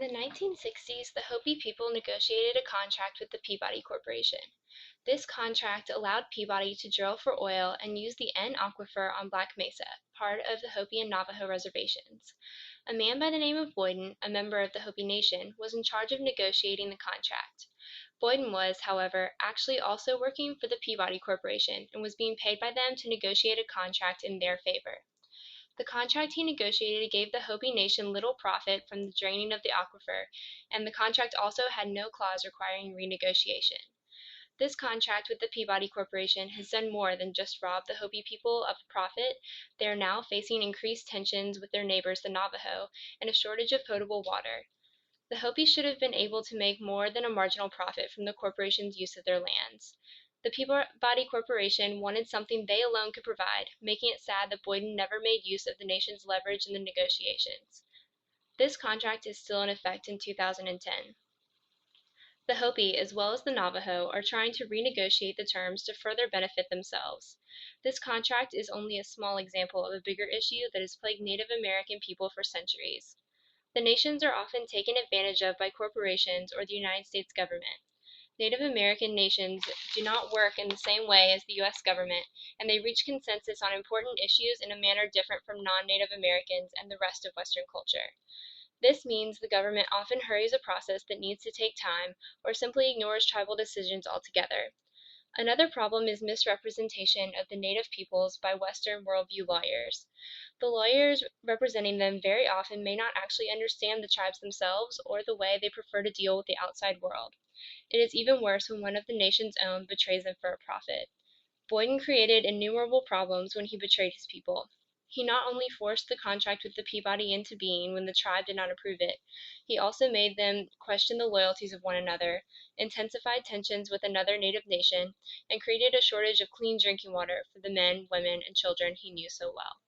In the 1960s, the Hopi people negotiated a contract with the Peabody Corporation. This contract allowed Peabody to drill for oil and use the ANTH aquifer on Black Mesa, part of the Hopi and Navajo reservations. A man by the name of Boyden, a member of the Hopi Nation, was in charge of negotiating the contract. Boyden was, however, actually also working for the Peabody Corporation and was being paid by them to negotiate a contract in their favor. The contract he negotiated gave the Hopi Nation little profit from the draining of the aquifer, and the contract also had no clause requiring renegotiation. This contract with the Peabody Corporation has done more than just rob the Hopi people of a profit. They are now facing increased tensions with their neighbors, the Navajo, and a shortage of potable water. The Hopi should have been able to make more than a marginal profit from the corporation's use of their lands. The Peabody Corporation wanted something they alone could provide, making it sad that Boyden never made use of the nation's leverage in the negotiations. This contract is still in effect in 2010. The Hopi, as well as the Navajo, are trying to renegotiate the terms to further benefit themselves. This contract is only a small example of a bigger issue that has plagued Native American people for centuries. The nations are often taken advantage of by corporations or the United States government. Native American nations do not work in the same way as the U.S. government, and they reach consensus on important issues in a manner different from non-Native Americans and the rest of Western culture. This means the government often hurries a process that needs to take time or simply ignores tribal decisions altogether. Another problem is misrepresentation of the Native peoples by Western worldview lawyers. The lawyers representing them very often may not actually understand the tribes themselves or the way they prefer to deal with the outside world. It is even worse when one of the nation's own betrays them for a profit. Boyden created innumerable problems when he betrayed his people. He not only forced the contract with the Peabody into being when the tribe did not approve it, he also made them question the loyalties of one another, intensified tensions with another native nation, and created a shortage of clean drinking water for the men, women, and children he knew so well.